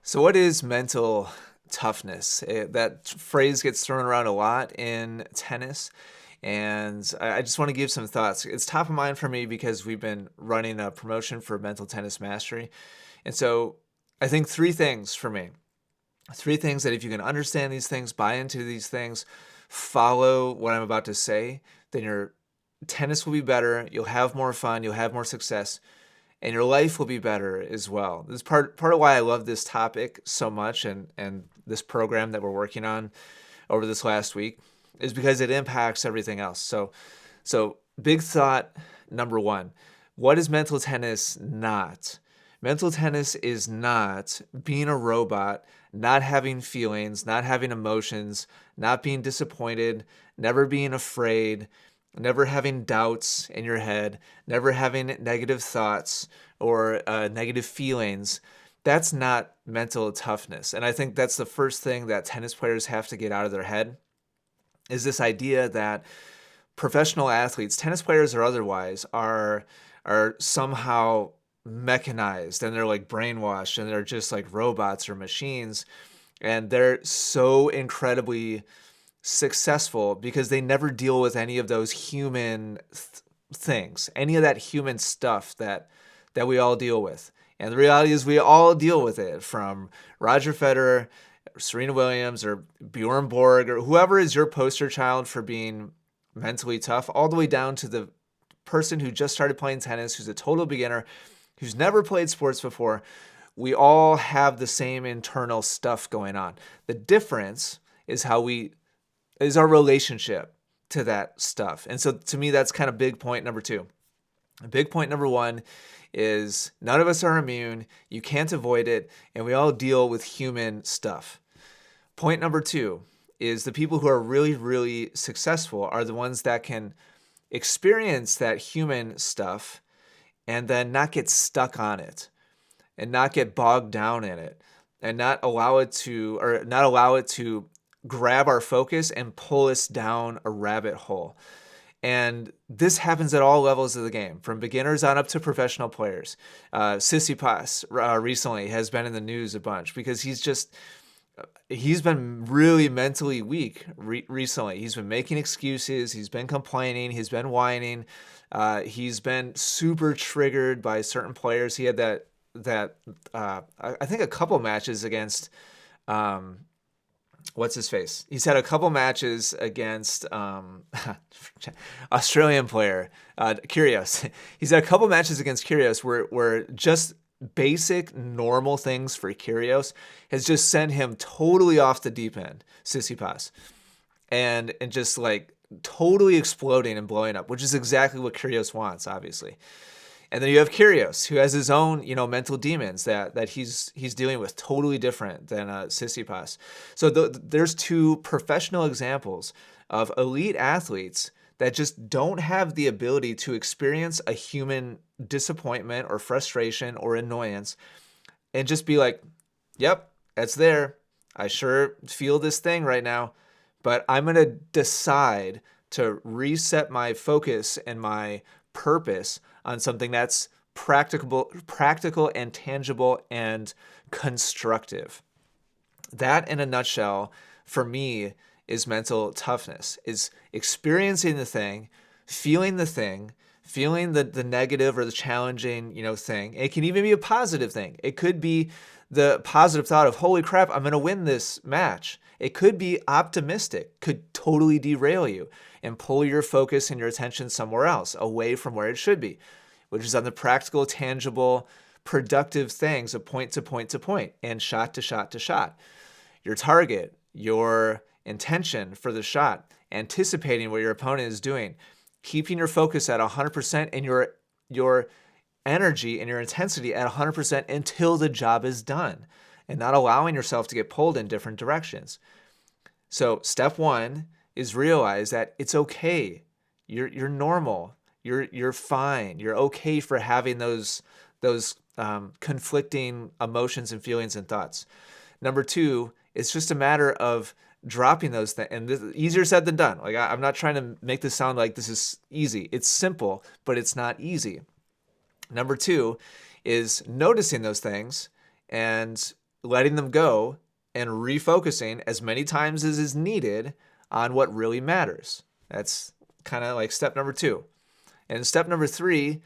So, what is mental toughness? That phrase gets thrown around a lot in tennis, and I just want to give some thoughts. It's top of mind for me because we've been running a promotion for mental tennis mastery. And so, I think three things for me. Three things that if you can understand these things, buy into these things, follow what I'm about to say, then your tennis will be better. You'll have more fun. You'll have more success and your life will be better as well. This is part of why I love this topic so much and this program that we're working on over this last week is because it impacts everything else. So big thought number one. What is mental tennis not? Mental tennis is not being a robot, not having feelings, not having emotions, not being disappointed, never being afraid, never having doubts in your head, never having negative thoughts or negative feelings. That's not mental toughness. And I think that's the first thing that tennis players have to get out of their head is this idea that professional athletes, tennis players or otherwise, are somehow mechanized and they're like brainwashed and they're just like robots or machines. And they're so incredibly successful because they never deal with any of those human things, any of that human stuff that we all deal with. And the reality is we all deal with it, from Roger Federer, Serena Williams, or Bjorn Borg, or whoever is your poster child for being mentally tough, all the way down to the person who just started playing tennis, who's a total beginner, who's never played sports before. We all have the same internal stuff going on. The difference is our relationship to that stuff. And so to me, that's kind of big point number two. Big point number one is none of us are immune. You can't avoid it. And we all deal with human stuff. Point number two is the people who are really, really successful are the ones that can experience that human stuff and then not get stuck on it and not get bogged down in it and not allow it to grab our focus and pull us down a rabbit hole. And this happens at all levels of the game, from beginners on up to professional players. Tsitsipas recently has been in the news a bunch because he's been really mentally weak recently. He's been making excuses. He's been complaining. He's been whining. He's been super triggered by certain players. He had I think a couple matches against what's his face? He's had a couple matches against Australian player Kyrgios. He's had a couple matches against Kyrgios where just basic normal things for Kyrgios has just sent him totally off the deep end, Tsitsipas, and just like totally exploding and blowing up, which is exactly what Kyrgios wants, obviously. And then you have Kyrgios, who has his own, mental demons that he's dealing with, totally different than Tsitsipas. So there's two professional examples of elite athletes that just don't have the ability to experience a human disappointment or frustration or annoyance and just be like, yep, that's there. I sure feel this thing right now, but I'm going to decide to reset my focus and my purpose on something that's practical and tangible and constructive. That, in a nutshell, for me, is mental toughness, is experiencing the thing, feeling the negative or the challenging, thing. It can even be a positive thing. It could be the positive thought of, holy crap, I'm going to win this match. It could be optimistic, could totally derail you and pull your focus and your attention somewhere else, away from where it should be, which is on the practical, tangible, productive things of point to point to point and shot to shot to shot. Your target, your intention for the shot, anticipating what your opponent is doing, keeping your focus at 100% and your energy and your intensity at 100% until the job is done, and not allowing yourself to get pulled in different directions. So step one is realize that it's okay. You're normal. You're fine. You're okay for having those conflicting emotions and feelings and thoughts. Number two, it's just a matter of dropping those things, and this is easier said than done. Like I'm not trying to make this sound like this is easy. It's simple, but it's not easy. Number two is noticing those things and letting them go and refocusing as many times as is needed on what really matters. That's kind of like step number 2. And step number 3,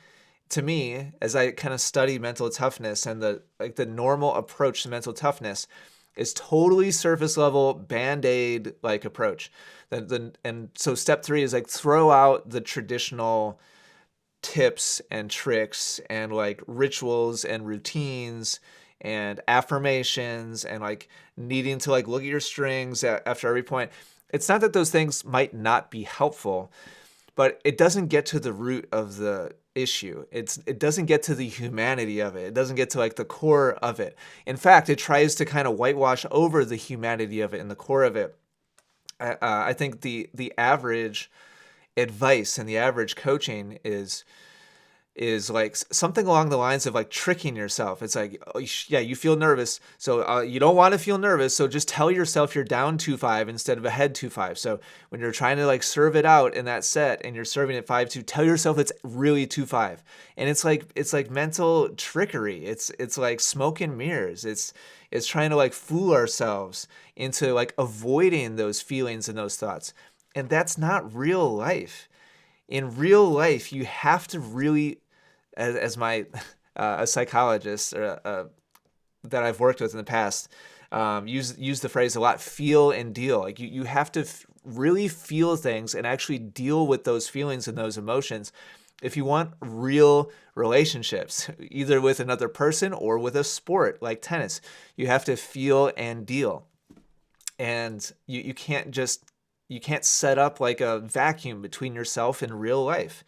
to me, as I kind of study mental toughness and the normal approach to mental toughness, is totally surface level band-aid like approach. And so step 3 is like throw out the traditional tips and tricks and like rituals and routines and affirmations and like needing to like look at your strings after every point. It's not that those things might not be helpful, but it doesn't get to the root of the issue. It doesn't get to the humanity of it. It doesn't get to like the core of it. In fact, it tries to kind of whitewash over the humanity of it and the core of it. I think the average advice and the average coaching is like something along the lines of like tricking yourself. It's like, oh, yeah, you feel nervous. So you don't want to feel nervous. So just tell yourself you're down 2-5 instead of ahead 2-5. So when you're trying to like serve it out in that set and you're serving it 5-2, tell yourself it's really 2-5. And it's like mental trickery. It's like smoke and mirrors. It's trying to like fool ourselves into like avoiding those feelings and those thoughts. And that's not real life. In real life, you have to really, as my a psychologist that I've worked with in the past, use the phrase a lot, feel and deal. Like you have to really feel things and actually deal with those feelings and those emotions if you want real relationships, either with another person or with a sport like tennis. You have to feel and deal. And you can't set up like a vacuum between yourself and real life.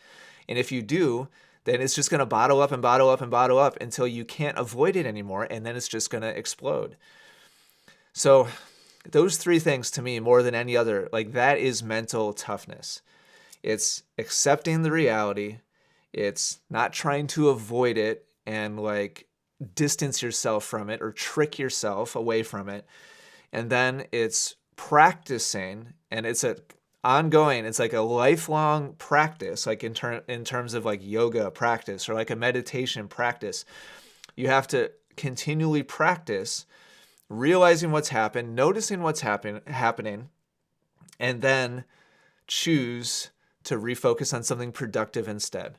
And if you do, then it's just going to bottle up and bottle up and bottle up until you can't avoid it anymore. And then it's just going to explode. So those 3 things to me, more than any other, like that is mental toughness. It's accepting the reality. It's not trying to avoid it and like distance yourself from it or trick yourself away from it. And then it's practicing, and it's it's like a lifelong practice, like in terms of like yoga practice or like a meditation practice. You have to continually practice realizing what's happened, noticing what's happening, and then choose to refocus on something productive instead.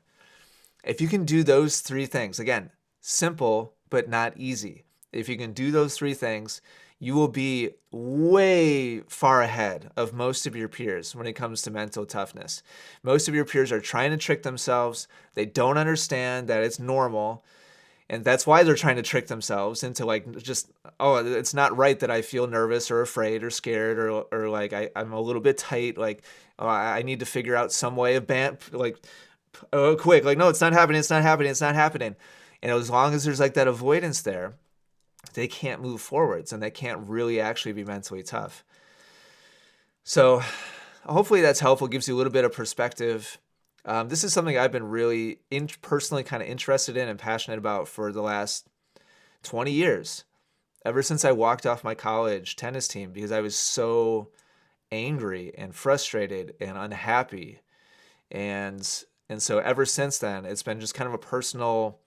If you can do those 3 things, again, simple but not easy. If you can do those 3 things, you will be way far ahead of most of your peers when it comes to mental toughness. Most of your peers are trying to trick themselves. They don't understand that it's normal. And that's why they're trying to trick themselves into like just, oh, it's not right that I feel nervous or afraid or scared or like I'm a little bit tight. Like, oh, I need to figure out some way of quick. Like, no, it's not happening. It's not happening. It's not happening. And as long as there's like that avoidance there, they can't move forwards and they can't really actually be mentally tough. So hopefully that's helpful, gives you a little bit of perspective. This is something I've been really personally kind of interested in and passionate about for the last 20 years, ever since I walked off my college tennis team, because I was so angry and frustrated and unhappy. And so ever since then, it's been just kind of a personal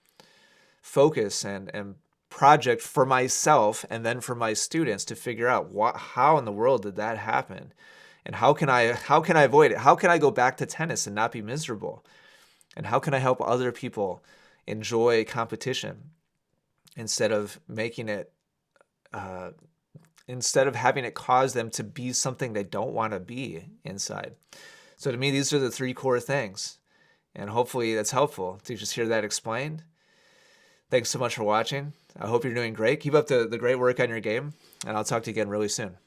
focus and project for myself and then for my students to figure out how in the world did that happen, and how can I avoid it? How can I go back to tennis and not be miserable? And how can I help other people enjoy competition instead of making it instead of having it cause them to be something they don't want to be inside? So to me, these are the 3 core things, and hopefully that's helpful to just hear that explained. Thanks so much for watching. I hope you're doing great. Keep up the great work on your game, and I'll talk to you again really soon.